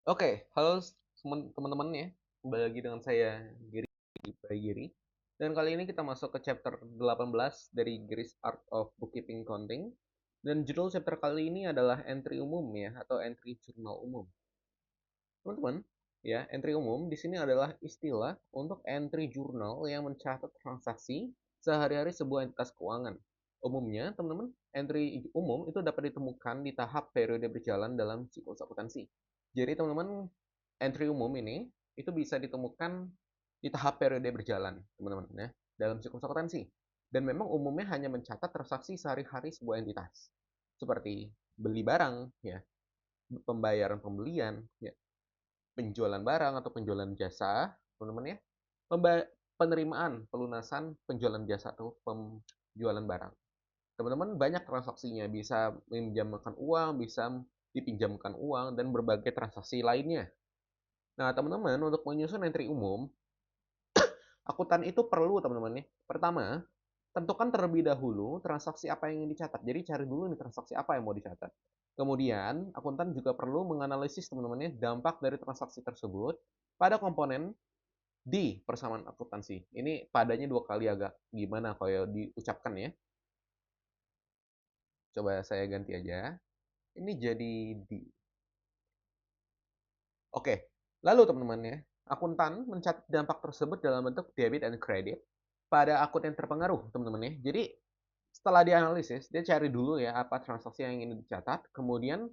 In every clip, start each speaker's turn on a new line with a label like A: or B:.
A: Oke, halo teman-teman ya. Kembali lagi dengan saya Giri by Giri. Dan kali ini kita masuk ke chapter 18 dari Giri's Art of Bookkeeping Counting. Dan judul chapter kali ini adalah entry umum ya atau entry jurnal umum. Teman-teman, ya, entry umum di sini adalah istilah untuk entry jurnal yang mencatat transaksi sehari-hari sebuah entitas keuangan. Umumnya, teman-teman, entry umum itu dapat ditemukan di tahap periode berjalan dalam siklus akuntansi. Jadi, teman-teman, entry umum ini itu bisa ditemukan di tahap periode berjalan, teman-teman, ya, dalam siklus akuntansi. Dan memang umumnya hanya mencatat transaksi sehari-hari sebuah entitas, seperti beli barang, ya, pembayaran pembelian, ya, penjualan barang atau penjualan jasa, teman-teman ya. Penerimaan, pelunasan penjualan jasa atau penjualan barang. Teman-teman banyak transaksinya, bisa meminjamkan uang, bisa dipinjamkan uang, dan berbagai transaksi lainnya. Nah, teman-teman, untuk menyusun entry umum, akuntan itu perlu, teman-teman ya. Pertama, tentukan terlebih dahulu transaksi apa yang ingin dicatat. Jadi cari dulu nih transaksi apa yang mau dicatat. Kemudian, akuntan juga perlu menganalisis teman-teman ya dampak dari transaksi tersebut pada komponen di persamaan akuntansi. Ini padanya dua kali agak gimana kalau diucapkan ya. Coba saya ganti aja. Ini jadi di. Oke, lalu teman-teman ya, akuntan mencatat dampak tersebut dalam bentuk debit and credit pada akun yang terpengaruh, teman-teman ya. Jadi setelah dianalisis, dia cari dulu ya apa transaksi yang ingin dicatat, kemudian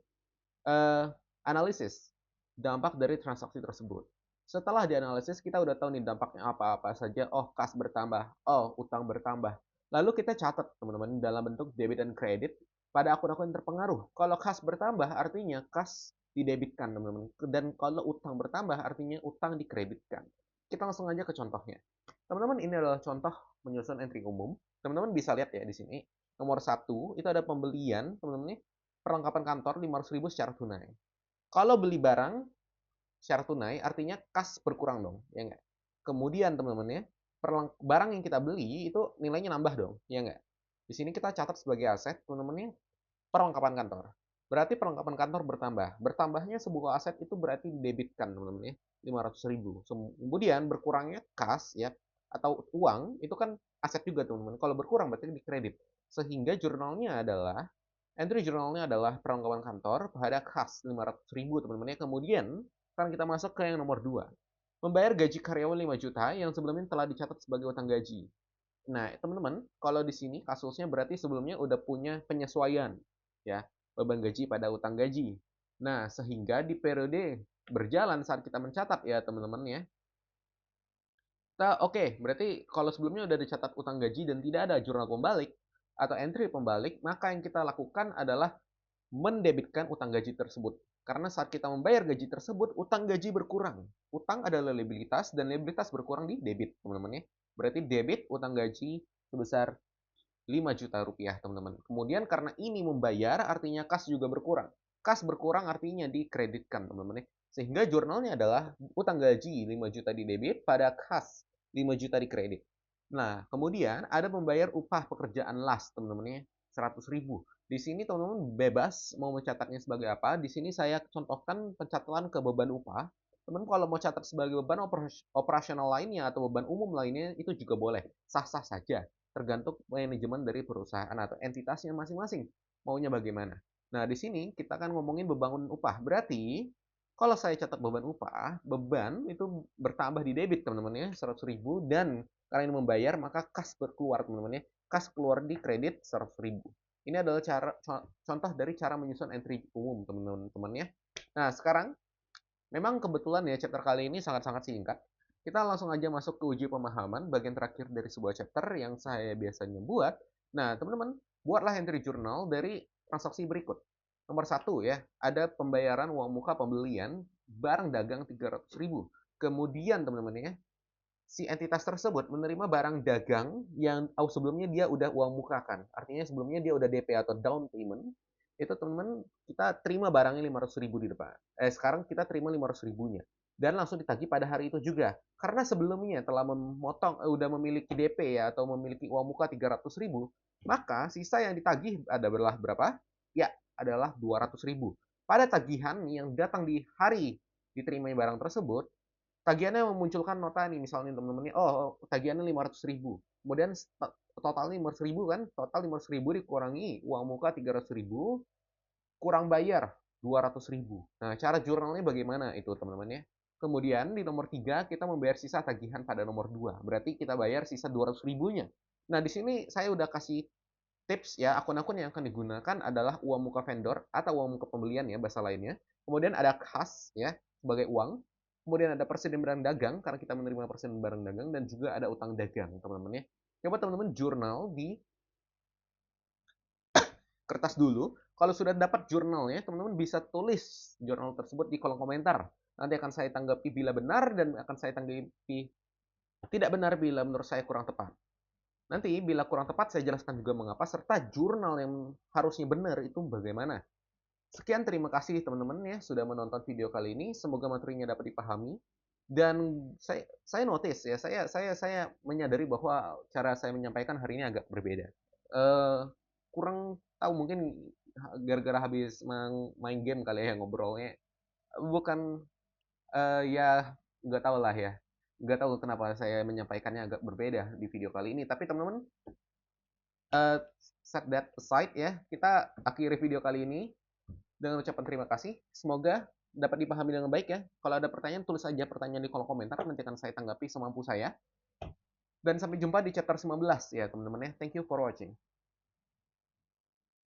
A: eh, analisis dampak dari transaksi tersebut. Setelah dianalisis, kita udah tahu nih dampaknya apa-apa saja. Oh, kas bertambah. Oh, utang bertambah. Lalu kita catat, teman-teman, dalam bentuk debit dan kredit pada akun-akun yang terpengaruh. Kalau kas bertambah, artinya kas didebitkan, teman-teman. Dan kalau utang bertambah, artinya utang dikreditkan. Kita langsung aja ke contohnya. Teman-teman, ini adalah contoh menyusun entry umum. Teman-teman bisa lihat ya di sini. Nomor 1, itu ada pembelian, teman-teman, perlengkapan kantor 500.000 secara tunai. Kalau beli barang secara tunai artinya kas berkurang dong, ya enggak? Kemudian teman-teman ya, barang yang kita beli itu nilainya nambah dong, ya enggak? Di sini kita catat sebagai aset, teman-teman ya, perlengkapan kantor. Berarti perlengkapan kantor bertambah. Bertambahnya sebuah aset itu berarti didebitkan, teman-teman ya, 500.000. Kemudian berkurangnya kas ya atau uang itu kan aset juga, teman-teman. Kalau berkurang berarti dikredit. Sehingga jurnalnya adalah entry jurnalnya adalah perlengkapan kantor pada kas 500.000, teman-teman ya. Kemudian sekarang kita masuk ke yang nomor 2. Membayar gaji karyawan 5 juta yang sebelumnya telah dicatat sebagai utang gaji. Nah, teman-teman, kalau di sini kasusnya berarti sebelumnya udah punya penyesuaian ya, beban gaji pada utang gaji. Nah, sehingga di periode berjalan saat kita mencatat ya, teman-teman ya. Oke, berarti kalau sebelumnya udah dicatat utang gaji dan tidak ada jurnal pembalik atau entry pembalik, maka yang kita lakukan adalah mendebitkan utang gaji tersebut. Karena saat kita membayar gaji tersebut, utang gaji berkurang. Utang adalah liabilitas dan liabilitas berkurang di debit, teman-teman ya. Berarti debit utang gaji sebesar 5 juta rupiah, teman-teman. Kemudian karena ini membayar, artinya kas juga berkurang. Kas berkurang artinya dikreditkan, teman-teman ya. Sehingga jurnalnya adalah utang gaji 5 juta di debit pada kas 5 juta di kredit. Nah, kemudian ada membayar upah pekerjaan las, teman-teman ya, 100.000. Di sini teman-teman bebas mau mencatatnya sebagai apa. Di sini saya contohkan pencatatan ke beban upah. Teman kalau mau catat sebagai beban operasional lainnya atau beban umum lainnya itu juga boleh. Sah-sah saja. Tergantung manajemen dari perusahaan atau entitasnya masing-masing. Maunya bagaimana. Nah, di sini kita akan ngomongin beban upah. Berarti kalau saya catat beban upah, beban itu bertambah di debit, teman-teman ya, 100.000, dan karena ini membayar, maka kas berkeluar, teman-teman ya. Kas keluar di kredit 100.000. Ini adalah contoh dari cara menyusun entry umum, teman-teman ya. Nah, sekarang memang kebetulan ya chapter kali ini sangat-sangat singkat. Kita langsung aja masuk ke uji pemahaman, bagian terakhir dari sebuah chapter yang saya biasanya buat. Nah, teman-teman, buatlah entry journal dari transaksi berikut. Nomor 1 ya, ada pembayaran uang muka pembelian barang dagang 300.000. Kemudian teman-teman ya, si entitas tersebut menerima barang dagang yang sebelumnya dia udah uang muka kan. Artinya sebelumnya dia udah DP atau down payment. Itu teman-teman kita terima barangnya 500.000 di depan. Sekarang kita terima 500.000-nya. Dan langsung ditagih pada hari itu juga. Karena sebelumnya telah memotong, udah memiliki DP ya, atau memiliki uang muka 300.000, maka sisa yang ditagih adalah berapa? Ya, adalah 200.000. Pada tagihan yang datang di hari diterima barang tersebut, tagihannya memunculkan nota nih, misalnya teman-teman nih, oh tagihannya 500.000. Kemudian totalnya 500.000 kan, total 500.000 dikurangi uang muka 300.000, kurang bayar 200.000. Nah, cara jurnalnya bagaimana itu teman-teman ya? Kemudian di nomor 3 kita membayar sisa tagihan pada nomor 2. Berarti kita bayar sisa 200 ribunya. Nah, di sini saya udah kasih tips ya, akun-akun yang akan digunakan adalah uang muka vendor atau uang muka pembelian ya, bahasa lainnya. Kemudian ada kas ya, sebagai uang. Kemudian ada persediaan barang dagang, karena kita menerima persediaan barang dagang. Dan juga ada utang dagang, teman-teman ya. Coba teman-teman jurnal di kertas dulu. Kalau sudah dapat jurnalnya, teman-teman bisa tulis jurnal tersebut di kolom komentar. Nanti akan saya tanggapi bila benar dan akan saya tanggapi tidak benar bila menurut saya kurang tepat. Nanti bila kurang tepat saya jelaskan juga mengapa, serta jurnal yang harusnya benar itu bagaimana. Sekian, terima kasih teman-teman ya sudah menonton video kali ini. Semoga materinya dapat dipahami. Dan saya notice ya, saya menyadari bahwa cara saya menyampaikan hari ini agak berbeda. Kurang tahu, mungkin gara-gara habis main game kali ya ngobrolnya. Bukan, ya nggak tahu lah ya. Nggak tahu kenapa saya menyampaikannya agak berbeda di video kali ini. Tapi teman-teman, set that aside ya. Kita akhiri video kali ini dengan ucapan terima kasih. Semoga dapat dipahami dengan baik ya. Kalau ada pertanyaan, tulis saja pertanyaan di kolom komentar. Nanti akan saya tanggapi semampu saya. Dan sampai jumpa di chapter 19 ya teman-teman ya. Thank you for watching.